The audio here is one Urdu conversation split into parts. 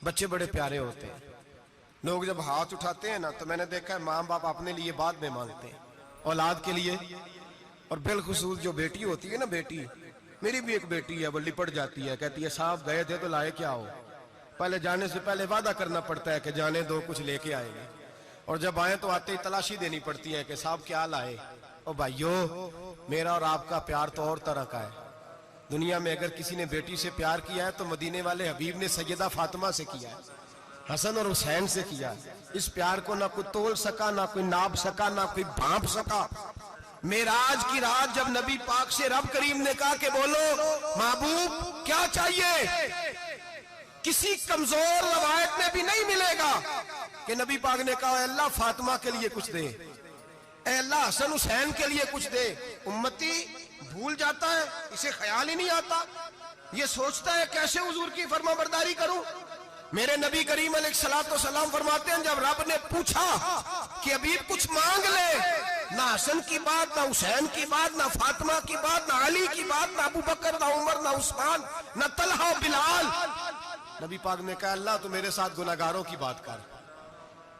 بچے بڑے پیارے ہوتے ہیں. لوگ جب ہاتھ اٹھاتے ہیں نا تو میں نے دیکھا ہے ماں باپ اپنے لیے بعد میں مانگتے ہیں اولاد کے لیے. اور بالخصوص جو بیٹی ہوتی ہے نا, بیٹی, میری بھی ایک بیٹی ہے, وہ لپٹ جاتی ہے, کہتی ہے صاحب گئے تھے تو لائے کیا ہو. پہلے جانے سے پہلے وعدہ کرنا پڑتا ہے کہ جانے دو کچھ لے کے آئیں گے, اور جب آئیں تو آتے ہی تلاشی دینی پڑتی ہے کہ صاحب کیا لائے. او بھائیو, میرا اور آپ کا پیار تو اور طرح کا ہے. دنیا میں اگر کسی نے بیٹی سے پیار کیا ہے تو مدینے والے حبیب نے سیدہ فاطمہ سے کیا ہے, حسن اور حسین سے کیا. اس پیار کو نہ کوئی تول سکا, نہ کوئی ناپ سکا, نہ کوئی بھانپ سکا. معراج کی رات جب نبی پاک سے رب کریم نے کہا کہ بولو محبوب کیا چاہیے, کسی کمزور روایت میں بھی نہیں ملے گا کہ نبی پاک نے کہا اے اللہ فاطمہ کے لیے کچھ دے, اے اللہ حسن حسین کے لیے کچھ دے. امتی بھول جاتا ہے, اسے خیال ہی نہیں آتا, یہ سوچتا ہے کیسے حضور کی فرما برداری کروں. میرے نبی کریم علیہ السلام فرماتے ہیں جب رب نے پوچھا کہ ابھی کچھ مانگ لے, نہ حسن کی بات, نہ حسین کی بات, نہ فاطمہ کی بات, نہ علی کی بات, نہ ابو بکر, نہ عمر, نہ عثمان, نہ طلحہ بلال. نبی پاک نے کہا اللہ تو میرے ساتھ گناہگاروں کی بات کر,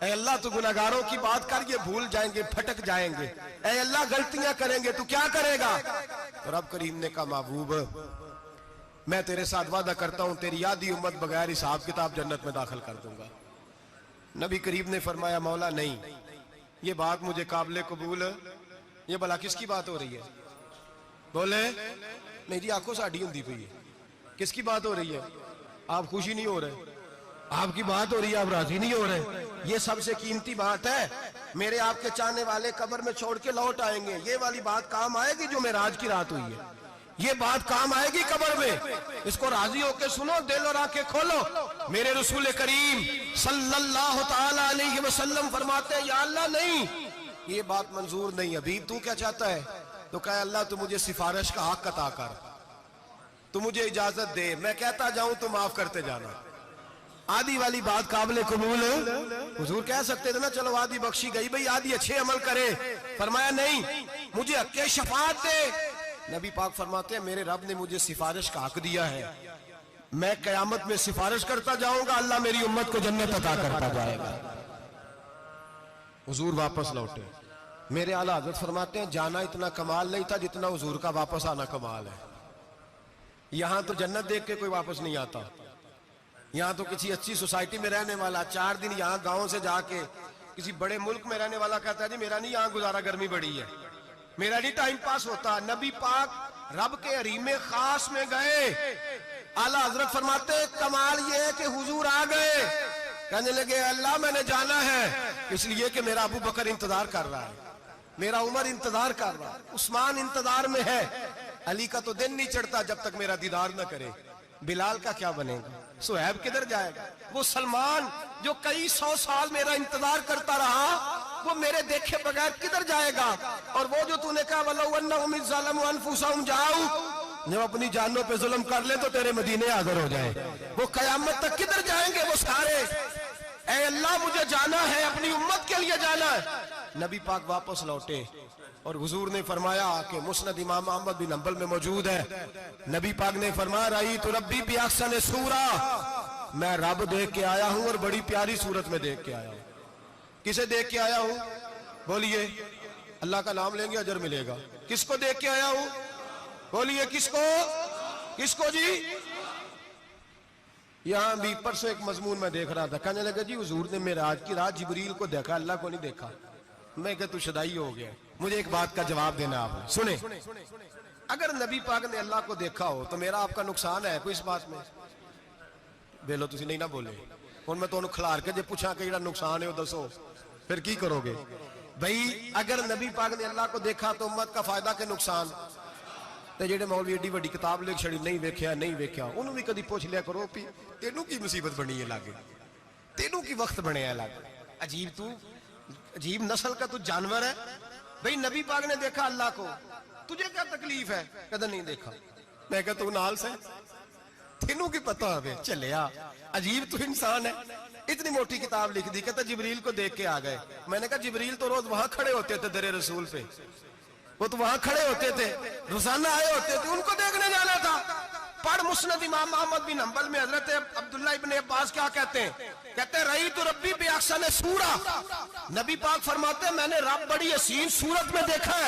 اے اللہ تو گناہگاروں کی بات کر, یہ بھول جائیں گے, پھٹک جائیں گے, اے اللہ غلطیاں کریں گے, تو کیا کرے گا. تو رب کریم نے کہا محبوب میں تیرے ساتھ وعدہ کرتا ہوں تیری آدھی امت بغیر حساب کتاب جنت میں داخل کر دوں گا. نبی کریم نے فرمایا مولا نہیں, یہ بات مجھے قابل قبول ہے. یہ بھلا کس کی بات ہو رہی ہے, بولے میری آنکھوں ساڑھی ہوندی پئی ہے, کس کی بات ہو رہی ہے. آپ خوشی نہیں ہو رہے, آپ کی بات ہو رہی ہے, آپ راضی نہیں ہو رہے. یہ سب سے قیمتی بات ہے. میرے آپ کے چاہنے والے قبر میں چھوڑ کے لوٹ آئیں گے, یہ والی بات کام آئے گی جو معراج کی رات ہوئی ہے, یہ بات کام آئے گی قبر میں. اس کو راضی ہو کے سنو, دل اور آنکھیں کھولو. میرے رسول کریم صلی اللہ تعالی علیہ وسلم فرماتے ہیں یا اللہ نہیں, یہ بات منظور نہیں. ابھی تو کیا چاہتا ہے, تو کہا اللہ تو مجھے سفارش کا حق عطا کر, تو مجھے اجازت دے, میں کہتا جاؤں تو معاف کرتے جانا. آدھی والی بات قابل قبول ہے. حضور کہہ سکتے تھے نا چلو آدھی بخشی گئی بھئی, آدھی اچھے عمل کرے. فرمایا نہیں, مجھے حق کے شفاعت دے. نبی پاک فرماتے ہیں میرے رب نے مجھے سفارش کا حق دیا ہے, میں قیامت میں سفارش کرتا جاؤں گا, اللہ میری امت کو جنت عطا کرتا جائے گا. حضور واپس لوٹے. میرے اعلیٰ حضرت فرماتے ہیں جانا اتنا کمال نہیں تھا جتنا حضور کا واپس آنا کمال ہے. یہاں تو جنت دیکھ کے کوئی واپس نہیں آتا, یہاں تو کسی اچھی سوسائٹی میں رہنے والا 4 دن یہاں گاؤں سے جا کے کسی بڑے ملک میں رہنے والا کہتا ہے جی میرا نہیں یہاں گزارا, گرمی بڑی ہے, میرا نہیں ٹائم پاس ہوتا. نبی پاک رب کے حریم خاص میں گئے. اعلیٰ حضرت فرماتے ہیں کمال یہ ہے کہ حضور آ گئے, کہنے لگے اللہ میں نے جانا ہے, اس لیے کہ میرا ابو بکر انتظار کر رہا ہے, میرا عمر انتظار کر رہا ہے, عثمان انتظار میں ہے, علی کا تو دن نہیں چڑھتا جب تک میرا دیدار نہ کرے. بلال کا کیا بنے گا, صہیب کدھر جائے گا, وہ سلمان جو کئی 100 سال میرا انتظار کرتا رہا وہ میرے دیکھے بغیر کدھر جائے گا. اور وہ جو تو نے کہا وَلَوْ أَنَّهُمْ إِذْ ظَلَمُوا أَنفُسَهُمْ جَاءُوا, جب اپنی جانوں پہ ظلم کر لے تو تیرے مدینے حاضر ہو جائیں, وہ قیامت تک کدھر جائیں گے وہ سارے. اے اللہ مجھے جانا ہے, اپنی امت کے لیے جانا ہے. نبی پاک واپس لوٹے اور حضور نے فرمایا کہ مسند امام احمد بن حنبل میں موجود ہے, نبی پاک نے فرمایا رأیت ربی بأحسن صورہ, میں رب دیکھ کے آیا ہوں اور بڑی پیاری صورت میں دیکھ کے آیا ہوں. کسے دیکھ کے آیا ہوں, بولیے, اللہ کا نام لیں گے اجر ملے گا. کس کو دیکھ کے آیا ہوں, بولیے کس کو, کس کو جی. یہاں بھی پرسوں ایک مضمون میں دیکھ رہا تھا, کہنے لگا جی حضور نے معراج کی رات جبریل کو دیکھا, اللہ کو نہیں دیکھا. میں کہا تو شدائی ہو گیا. مجھے ایک بات کا جواب دینا آپ نے, سنیں, اگر نبی پاک نے اللہ کو دیکھا ہو تو میرا آپ کا نقصان ہے کوئی اس بات میں, بیلو تسی نہیں نہ بولے. ہن میں تانوں کھلار کے جے پوچھاں کہ جڑا نقصان ہے وہ دسو, پھر کی کرو گے بھئی. اگر نبی پاک نے اللہ کو دیکھا تو امت کا فائدہ کہ نقصان. تے جڑے مولوی ایڈی وڈی کتاب لکھ چھڑی نہیں ویکھیا نہیں ویکھیا, انہوں بھی کدی پوچھ لیا کرو پی تینوں کی مصیبت بنی ہے لاگے, تینوں کی وقت بنے ہے لاگے. عجیب تو عجیب نسل کا تو جانور ہے بھئی. نبی پاک نے دیکھا اللہ کو, تجھے کیا تکلیف ہے, کہتا نہیں دیکھا. میں کہتا تو نال سے تینوں کی پتہ ہوئے چلیا. عجیب تو انسان ہے, اتنی موٹی کتاب لکھ دی, کہتا جبریل کو دیکھ کے آ گئے. میں نے کہا جبریل تو روز وہاں کھڑے ہوتے تھے در رسول پہ, وہ تو وہاں کھڑے ہوتے تھے, روزانہ آئے ہوتے تھے, ان کو دیکھنے جانا تھا. پڑھ مسند امام احمد بن حنبل میں حضرت عبداللہ ابن عباس کیا کہتے ہیں؟ کہتے ہیں رأیت ربی بأحسن صورہ، نبی پاک فرماتے ہیں میں نے رب بڑی حسین صورت میں دیکھا ہے۔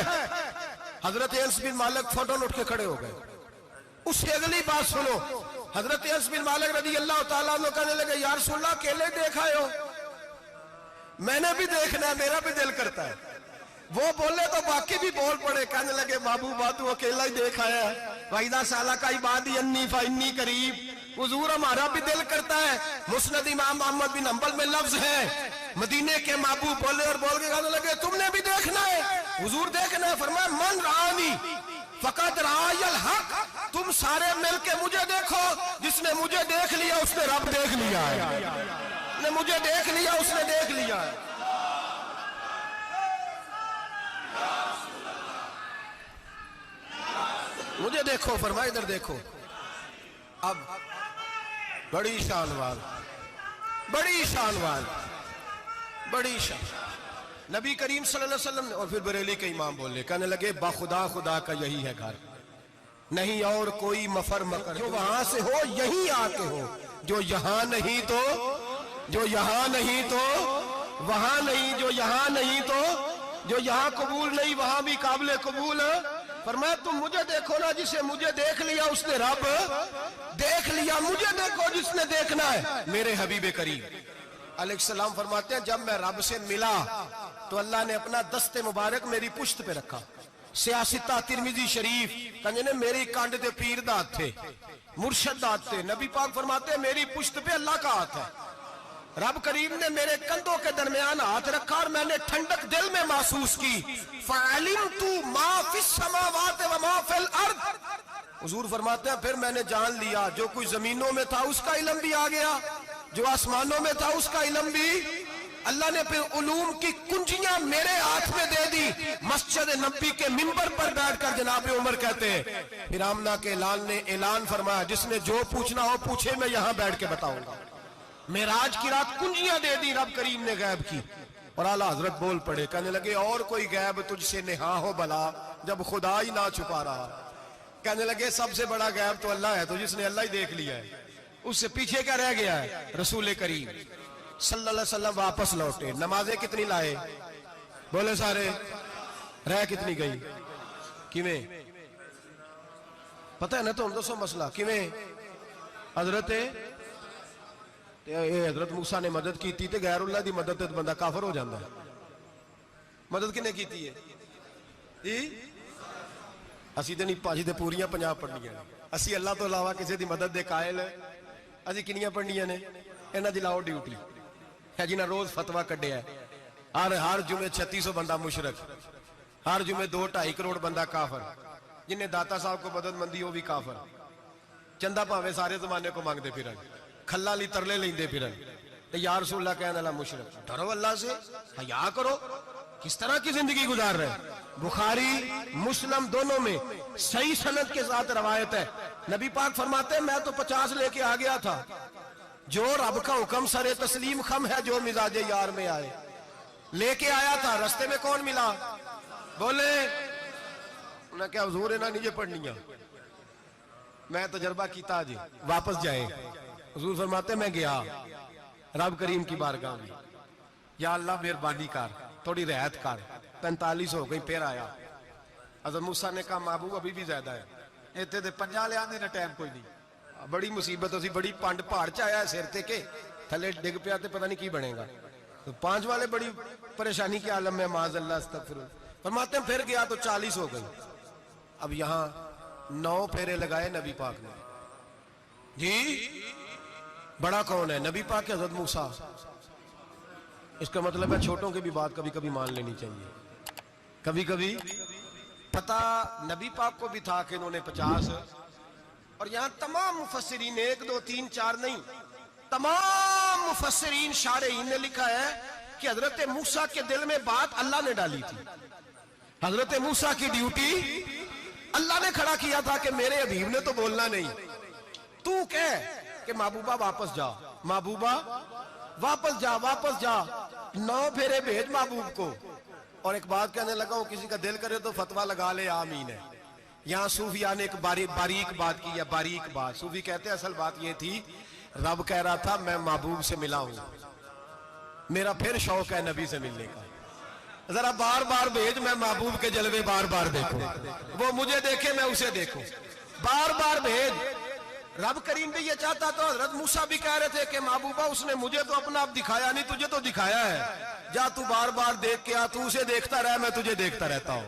حضرت انس بن مالک فوٹو اٹھ کے کھڑے ہو گئے۔ اس سے اگلی بات سنو، حضرت انس بن مالک رضی اللہ تعالیٰ عنہ کہنے لگے یا رسول اللہ اکیلے دیکھا ہو؟ میں نے بھی دیکھنا ہے، میرا بھی دل کرتا ہے۔ وہ بولے تو باقی بھی بول پڑے، کہنے لگے محبوبہ تو اکیلا ہی دیکھا ہے، وَإِذَا سَأَلَكَ عِبَادِي عَنِّي فَإِنِّي قَرِيبٌ۔ حضور ہمارا بھی دل کرتا ہے۔ مسند امام احمد بن حنبل میں لفظ ہے، مدینے کے محبوب بولے اور بول کے کہنے لگے تم نے بھی دیکھنا ہے؟ حضور دیکھنا ہے؟ فرمایا من رآنی فقط رآی الحق، تم سارے مل کے مجھے دیکھو، جس نے مجھے دیکھ لیا اس نے رب دیکھ لیا ہے، جس نے مجھے دیکھ لیا اس نے دیکھ لیا ہے۔ مجھے دیکھو، فرمایا ادھر دیکھو۔ اب بڑی شان وال، بڑی شان وال، بڑی شان، نبی کریم صلی اللہ علیہ وسلم نے، اور پھر بریلی کے امام بولے، کہنے لگے با خدا خدا کا یہی ہے گھر، نہیں اور کوئی مفر مکر، جو وہاں سے ہو یہی آ کے ہو، جو یہاں نہیں تو، جو یہاں نہیں تو وہاں نہیں، جو یہاں نہیں تو، جو یہاں قبول نہیں وہاں بھی قابل قبول۔ فرمایا تم مجھے دیکھو نا، جسے مجھے دیکھ لیا اس نے رب دیکھ لیا، مجھے دیکھو جس نے دیکھنا ہے میرے حبیب کریم علیہ السلام۔ فرماتے ہیں جب میں رب سے ملا تو اللہ نے اپنا دست مبارک میری پشت پہ رکھا، سیاستہ ترمذی شریف کنجنے میری کانڈ دے پیر دات تھے، مرشد دات تھے۔ نبی پاک فرماتے ہیں میری پشت پہ اللہ کا ہاتھ ہے، رب کریم نے میرے کندھوں کے درمیان ہاتھ رکھا اور میں نے ٹھنڈک دل میں محسوس کی۔ فَعَلِمْتُ مَا فِي السَّمَاوَاتِ وَمَا فِي الْأَرْضِ، حضور فرماتے ہیں پھر میں نے جان لیا جو کچھ زمینوں میں تھا اس کا علم بھی آ گیا، جو آسمانوں میں تھا اس کا علم بھی۔ اللہ نے پھر علوم کی کنجیاں میرے ہاتھ میں دے دی۔ مسجد نبی کے منبر پر بیٹھ کر جناب عمر کہتے ہیں پھر آمنہ کے لال نے اعلان فرمایا جس نے جو پوچھنا ہو پوچھے، میں یہاں بیٹھ کے بتاؤں گا۔ معراج کی رات کنجیاں دے دی رب کریم نے غیب کی، اور اعلیٰ حضرت بول پڑے، کہنے لگے اور کوئی غیب تجھ سے نہا ہو بھلا جب خدا ہی نہ چھپا رہا۔ کہنے لگے سب سے بڑا غیب تو اللہ ہے، تو جس نے اللہ ہی دیکھ لیا ہے، اس سے پیچھے کیا رہ گیا ہے؟ رسول کریم صلی اللہ علیہ وسلم واپس لوٹے، نمازیں کتنی لائے؟ بولے سارے، رہ کتنی گئی؟ کیویں پتہ ہے نا؟ تو ہم دوسو مسئلہ کیویں حضرت موسیٰ نے مدد کی تھی تے غیر اللہ دی مدد تے بندہ کافر ہو جاندہ ہے۔ مدد کنے کی تھی ہے؟ اسی تے نہیں پاجی تے پوریاں 50 پڑھنیاں نے، اسی اللہ تو علاوہ کسی دی مدد دے قائل ہے، اسی کنیاں پڑھنیاں نے؟ انہاں دی لاؤ ڈیوٹی ہے جنہاں روز فتویٰ کڈیا ہے، ہر جمعے 3600 بندہ مشرک، ہر جمعے 2-2.5 کروڑ بندہ کافر، جنہیں داتا صاحب کو مدد مندی وہ بھی کافر، چندہ پاوے سارے زمانے کو مانگ دے پھرن، کھلا لی ترلے لیں دے پھرن، تے یا رسول اللہ کہنے اللہ مشرک۔ ڈرو اللہ سے، حیا کرو، کس طرح کی زندگی گزار رہے ہیں؟ بخاری مسلم دونوں میں صحیح سند کے ساتھ روایت ہے، نبی پاک فرماتے ہیں میں تو 50 لے کے آ گیا تھا، جو رب کا حکم سر تسلیم خم ہے جو مزاج یار میں آئے، لے کے آیا تھا، رستے میں کون ملا؟ بولے انہاں کیا حضور انہاں نیجے پڑھنیاں، میں تجربہ کیتا جی واپس جائے۔ حضور فرماتے میں گیا رب کریم کی بارگاہ میں، یا اللہ مہربانی کر تھوڑی رعایت کر، 45 ہو گئی، پھر آیا۔ حضرت موسیٰ نے کہا محبوب ابھی بھی زیادہ ہے، ایتے دے 50 لے آنے نہ ٹائم کوئی نہیں، بڑی مصیبت ہوسی، بڑی پانڈ پہاڑ چایا ہے سیر تے کے تھلے ڈگ پیا تے پتہ نہیں کی بنے گا، تو 5 والے بڑی پریشانی کے عالم میں معاذ اللہ استغفر۔ فرماتے ہیں پھر گیا تو 40 ہو گئی، اب یہاں 9 پھیرے لگائے نبی پاک نے، جی بڑا کون ہے؟ نبی پاک کے حضرت موسیٰ۔ اس کا مطلب ہے چھوٹوں کی بھی بات کبھی کبھی مان لینی چاہیے، کبھی کبھی پتہ نبی پاک کو بھی تھا کہ انہوں نے 50، اور یہاں تمام مفسرین 1 2 3 4 نہیں، تمام مفسرین شارحین نے لکھا ہے کہ حضرت موسیٰ کے دل میں بات اللہ نے ڈالی تھی، حضرت موسیٰ کی ڈیوٹی اللہ نے کھڑا کیا تھا کہ میرے حبیب نے تو بولنا نہیں، تو کہہ کہ محبوبہ واپس جا، محبوبہ واپس جا، واپس جا، 9 پھیرے بھیج محبوب کو۔ اور ایک بات کہنے لگا ہوں، کسی کا دل کرے تو فتویٰ لگا لے آمین ہے، یہاں صوفیاء نے ایک باریک بات کی ہے، باریک بات. صوفی کہتے ہیں اصل بات یہ تھی، رب کہہ رہا تھا میں محبوب سے ملا ہوں، میرا پھر شوق ہے نبی سے ملنے کا، ذرا بار بار بھیج، میں محبوب کے جلوے بار بار دیکھوں، وہ مجھے دیکھے میں اسے دیکھوں، بار بار بھیج. رب کریم بھی یہ چاہتا تو حضرت موسیٰ بھی کہہ رہے تھے کہ محبوبہ اس نے مجھے تو اپنا اب دکھایا نہیں، تجھے تو دکھایا ہے، جا تو بار بار دیکھ کے آ، تو اسے دیکھتا رہ، میں تجھے دیکھتا رہتا ہوں.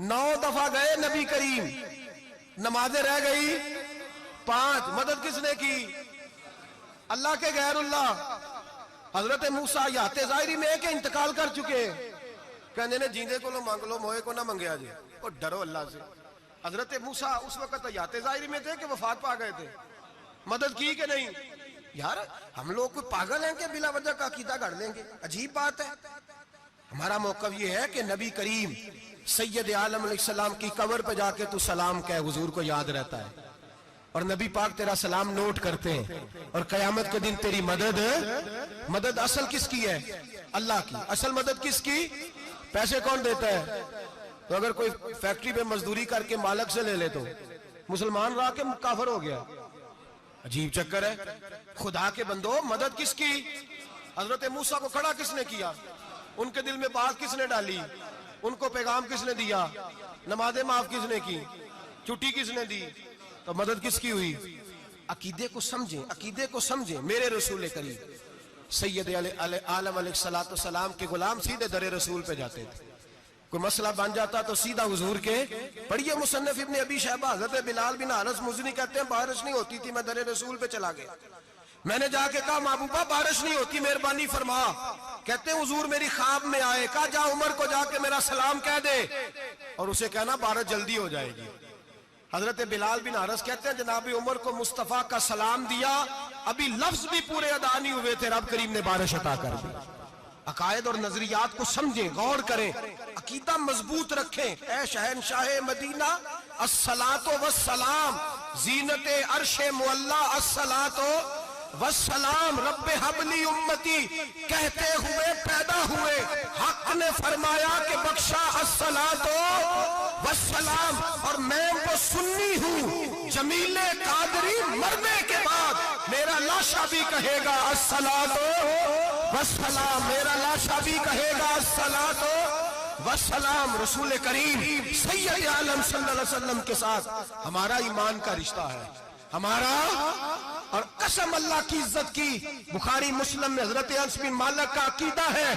9 دفعہ گئے نبی کریم، نمازیں رہ گئی 5. مدد کس نے کی؟ اللہ کے غیر اللہ. حضرت موسیٰ یات ظاہری میں کہ انتقال کر چکے، کہنے نے جیندے کو لو مانگ لو، موئے کو نہ منگیا جی، اور ڈرو اللہ سے. حضرت موسیٰ اس وقت یات ظاہری میں تھے کہ وفات پا گئے تھے، مدد کی کہ نہیں؟ یار ہم لوگ کوئی پاگل ہیں کہ بلا وجہ کا عقیدہ گھڑ لیں گے؟ عجیب بات ہے. ہمارا موقف یہ ہے کہ نبی کریم سید عالم علیہ السلام کی قبر پہ جا کے تو سلام کہے، حضور کو یاد رہتا ہے، اور نبی پاک تیرا سلام نوٹ کرتے ہیں، اور قیامت کے دن تیری مدد اصل کس کی ہے؟ اللہ کی. اصل مدد کس کی؟ پیسے کون دیتا ہے؟ تو اگر کوئی فیکٹری پہ مزدوری کر کے مالک سے لے لے تو مسلمان رہا کے کافر ہو گیا. عجیب چکر ہے. خدا کے بندو مدد کس کی؟ حضرت موسیٰ کو کھڑا کس نے کیا؟ ان کے دل میں بات کس نے ڈالی؟ ان کو پیغام کس نے دیا؟ نمازیں معاف کس نے کی؟ چھٹی کس نے دی؟ تو مدد کس کی ہوئی؟ عقیدے کو سمجھیں، عقیدے کو سمجھیں. میرے رسول کریم سید عالم علیہ السلام کے غلام سیدھے در رسول پہ جاتے تھے. کوئی مسئلہ بن جاتا تو سیدھا حضور کے. پڑھیے مصنف ابن ابی شیبہ، حضرت بلال بن حارث مزنی کہتے ہیں بارش نہیں ہوتی تھی، میں در رسول پہ چلا گیا، میں نے جا کے کہا محبوبہ بارش نہیں ہوتی، مہربانی فرما. کہتے ہیں حضور میری خواب میں آئے، کہا جا عمر کو جا کے میرا سلام کہہ دے اور اسے کہنا بارش جلدی ہو جائے گی. حضرت بلال بن حارث کہتے ہیں جناب عمر کو مصطفیٰ کا سلام دیا، ابھی لفظ بھی پورے ادا نہیں ہوئے تھے، رب کریم نے بارش عطا کر دی. عقائد اور نظریات کو سمجھیں، غور کریں، عقیدہ مضبوط رکھیں. اے شہنشاہ مدینہ الصلاۃ والسلام، زینت عرش معلی الصلاۃ والسلام، رب حبلی امتی کہتے ہوئے پیدا ہوئے، حق نے فرمایا کہ بخشا الصلاۃ والسلام. اور میں وہ سنی ہوں، جمیل قادری مرنے کے بعد میرا لاشا بھی کہے گا الصلاۃ والسلام، میرا لاشا بھی کہے گا الصلاۃ والسلام. رسول کریم سید عالم صلی اللہ علیہ وسلم کے ساتھ ہمارا ایمان کا رشتہ ہے، ہمارا. اور قسم اللہ کی عزت کی، بخاری مسلم میں حضرت انس بن مالک کا عقیدہ ہے.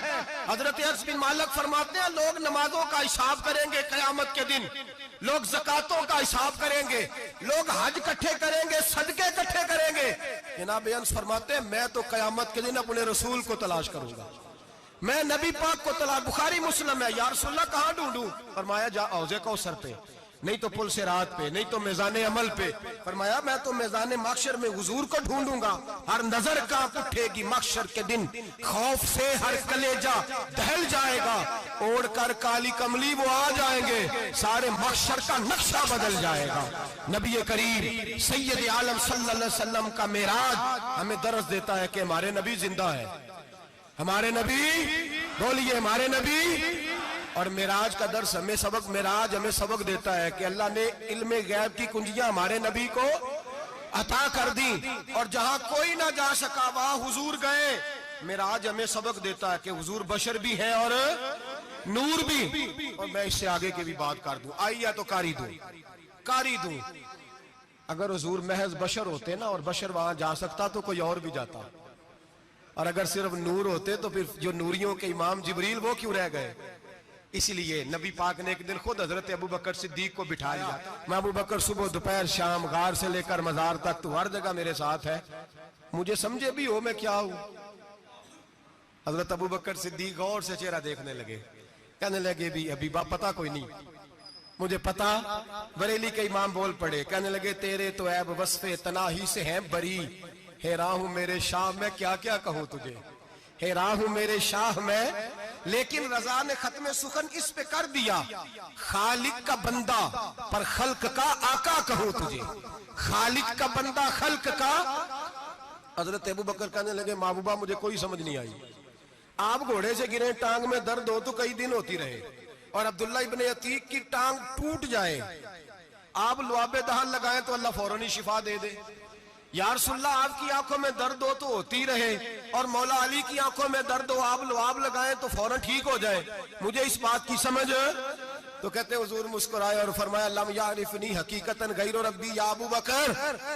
حضرت انس بن مالک فرماتے ہیں لوگ نمازوں کا حساب کریں گے قیامت کے دن، لوگ زکاتوں کا حساب کریں گے، لوگ حج اکٹھے کریں گے، صدقے اکٹھے کریں گے. جناب انس فرماتے ہیں میں تو قیامت کے دن اپنے رسول کو تلاش کروں گا، میں نبی پاک کو تلاش. بخاری مسلم ہے. یا رسول اللہ کہاں ڈھونڈوں؟ فرمایا جا حوض کوثر پہ، نہیں تو پل صراط پہ، نہیں تو میزان عمل پہ. فرمایا میں تو میزان محشر میں حضور کو ڈھونڈوں گا. ہر نظر کانپ اٹھے گی محشر کے دن، خوف سے ہر کلیجہ دہل جائے گا، اوڑھ کر کالی کملی وہ آ جائیں گے، سارے محشر کا نقشہ بدل جائے گا. نبی کریم سید عالم صلی اللہ علیہ وسلم کا معراج ہمیں درس دیتا ہے کہ ہمارے نبی زندہ ہے. ہمارے نبی بولیے، ہمارے نبی. اور معراج کا درس ہمیں سبق، معراج ہمیں سبق دیتا ہے کہ اللہ نے علم غیب کی کنجیاں ہمارے نبی کو عطا کر دی، اور جہاں کوئی نہ جا سکا وہاں حضور گئے. معراج ہمیں سبق دیتا ہے کہ حضور بشر بھی ہے اور نور بھی. اور میں اس سے آگے کی بھی بات کر دوں، آئیے تو کاری دوں. اگر حضور محض بشر ہوتے نا اور بشر وہاں جا سکتا تو کوئی اور بھی جاتا، اور اگر صرف نور ہوتے تو پھر جو نوریوں کے امام جبریل وہ کیوں رہ گئے؟ اس لیے نبی پاک نے ایک دن خود حضرت ابوبکر صدیق کو بٹھا لیا. میں ابوبکر صبح دوپہر شام غار سے لے کر مزار تک تو ہر جگہ میرے ساتھ ہے، مجھے سمجھے بھی ہو میں کیا ہوں. حضرت ابوبکر صدیق غور سے چہرہ دیکھنے لگے، کہنے لگے بھی ابھی پتہ کوئی نہیں مجھے پتا. بریلی کے امام بول پڑے، کہنے لگے تیرے تو عیب وصف تناہی سے ہیں بری، حیران ہوں میرے شاہ میں کیا کیا کہوں تجھے، حیران ہوں میرے شاہ میں. لیکن رضا نے ختم سخن اس پہ کر دیا، خالق کا بندہ پر خلق کا آقا کہوں تجھے، خالق کا بندہ خلق کا. حضرت ابوبکر کہنے لگے محبوبہ مجھے کوئی سمجھ نہیں آئی، آپ گھوڑے سے گرے ٹانگ میں درد ہو تو کئی دن ہوتی رہے، اور عبداللہ ابن عتیق کی ٹانگ ٹوٹ جائے آپ لعاب دہن لگائیں تو اللہ فوراً ہی شفا دے دے. یا رسول اللہ آپ کی آنکھوں میں درد ہو تو ہوتی رہے، اور مولا علی کی آنکھوں میں درد ہو آپ لعاب لگائیں تو فوراً ٹھیک ہو جائے، مجھے اس بات کی سمجھ. تو کہتے حضور مسکرائے اور فرمایا لم یعرفنی حقیقتاً غیر ربی یا ابو بکر.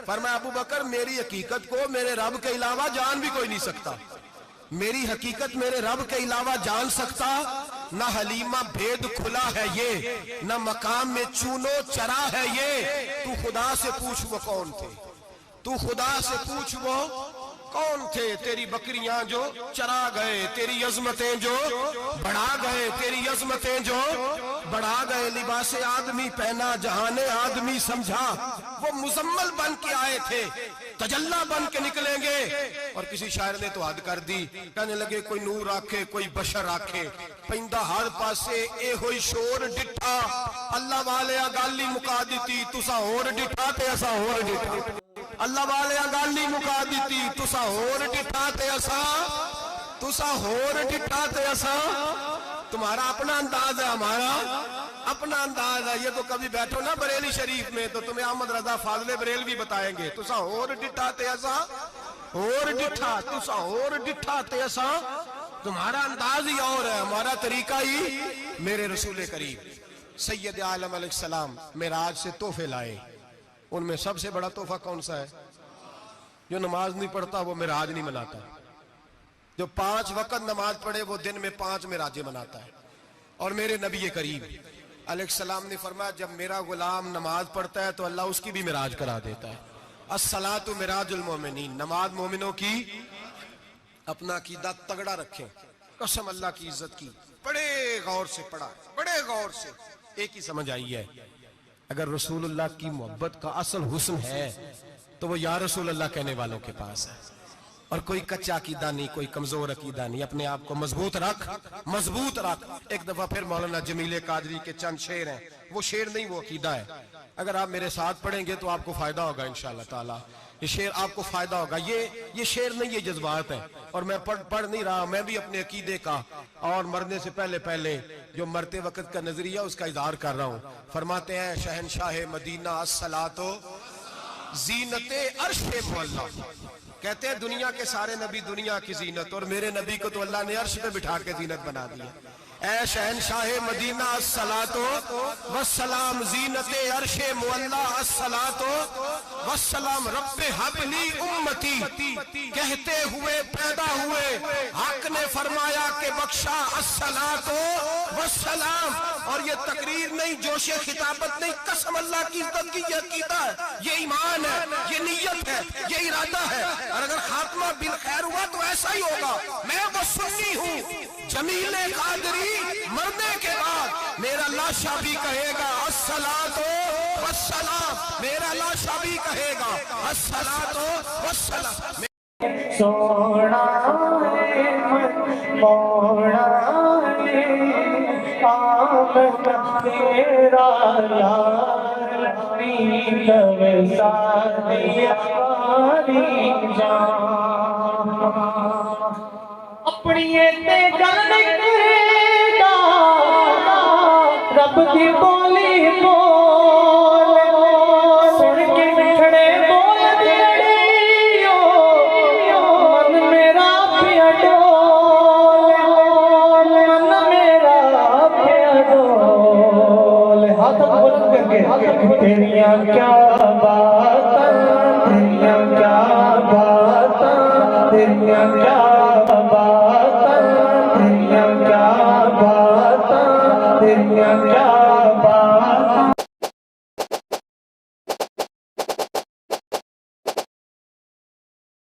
فرمایا ابو بکر میری حقیقت کو میرے رب کے علاوہ جان بھی کوئی نہیں سکتا. میری حقیقت میرے رب کے علاوہ جان سکتا نہ حلیمہ بھید کھلا ہے یہ، نہ مقام میں چونو چرا ہے یہ. تو خدا سے پوچھ وہ کون تھے، تو خدا سے پوچھ وہ کون تھے. تیری بکریاں جو چرا گئے، تیری عظمتیں جو بڑھا گئے، تیری عظمتیں جو بڑھا گئے. لباس آدمی پہنا جہان آدمی سمجھا، وہ مزمل بن کے آئے تھے تجلا بن کے نکلیں گے. اور کسی شاعر نے تو حد کر دی، کہنے لگے کوئی نور آکھے کوئی بشر آکھے، پیندہ ہر پاسے اے ہوئی شور ڈٹھا. اللہ والے گالی مکا دیتی تسا ہور ڈٹھا تے اسا ہور ڈٹھا. اللہ والے گالی مکا دیتی تسا ہور ڈٹھا تے اسا، تسا ہور ڈٹھا تے اسا. تمہارا اپنا انداز ہے، ہمارا اپنا انداز ہے. یہ تو کبھی بیٹھو نا بریلی شریف میں تو تمہیں احمد رضا فاضل بریلوی بتائیں گے تسا ہور ڈٹھا تے اسا ہور ڈٹھا، تسا ہور ڈٹھا تے اسا. تمہارا انداز ہی اور ہے، ہمارا طریقہ ہی. میرے رسول کریم سید عالم علیہ السلام معراج سے تحفے لائے. ان میں سب سے بڑا تحفہ کون سا ہے؟ جو نماز نہیں پڑھتا وہ معراج نہیں مناتا. جو 5 وقت نماز پڑھے وہ دن میں 5 معراجیں مناتا ہے. اور میرے نبی کریم علیہ السلام نے فرمایا جب میرا غلام نماز پڑھتا ہے تو اللہ اس کی بھی معراج کرا دیتا ہے. الصلاۃ معراج المومنین، نماز مومنوں کی. اپنا عقیدہ تگڑا رکھیں، قسم اللہ کی عزت کی. بڑے غور سے پڑھا، بڑے غور سے. ایک ہی سمجھ آئی ہے، اگر رسول اللہ کی محبت کا اصل حسن ہے تو وہ یا رسول اللہ کہنے والوں کے پاس ہے. اور کوئی کچا عقیدہ نہیں، کوئی کمزور عقیدہ نہیں. اپنے آپ کو مضبوط رکھ، مضبوط رکھ. ایک دفعہ پھر مولانا جمیل قادری کے چند شعر ہیں، وہ شعر نہیں وہ عقیدہ ہے. اگر آپ میرے ساتھ پڑھیں گے تو آپ کو فائدہ ہوگا انشاءاللہ تعالی. یہ شعر آپ کو فائدہ ہوگا. یہ شعر نہیں، یہ جذبات ہیں. اور میں پڑھ نہیں رہا، میں بھی اپنے عقیدے کا اور مرنے سے پہلے جو مرتے وقت کا نظریہ اس کا اظہار کر رہا ہوں. فرماتے ہیں شہنشاہ مدینہ الصلاۃ زینت عرش مولا. کہتے ہیں دنیا کے سارے نبی دنیا کی زینت، اور میرے نبی کو تو اللہ نے عرش پہ بٹھا کے زینت بنا دیا. اے شہنشاہ مدینہ الصلاۃ والسلام زینت عرش مولا الصلاۃ والسلام. رب حب لی امتی کہتے ہوئے پیدا ہوئے، حق نے فرمایا کہ بخشا الصلاۃ والسلام. اور یہ تقریر نہیں، جوش خطابت نہیں، قسم اللہ کی عزت کی. یہ عقیدہ ہے، یہ ایمان ہے، یہ نیت ہے، یہ ارادہ ہے. اور اگر خاتمہ بالخیر ہوا تو ایسا ہی ہوگا. میں وہ سنی ہوں، جمیل قادری مرنے کے بعد میرا لاشا بھی کہے گا الصلاۃ والسلام. میرا لاشا بھی کہے گا الصلاۃ والسلام. سونا ہے موڑا ہے آمد تیرا یار نیلو سادی آری جان. اپنی تے گل کرے گا رب دی بولی بول، سن کے مٹھڑے بول دیڑیو من میرا پیا ڈول، من میرا پیا ڈول. ہاتھ بلند کر کے تیریاں کیا باتاں، تیریاں کیا باتاں، تیریاں کیا باتاں، تیریاں کیا باتاں، تیریاں کیا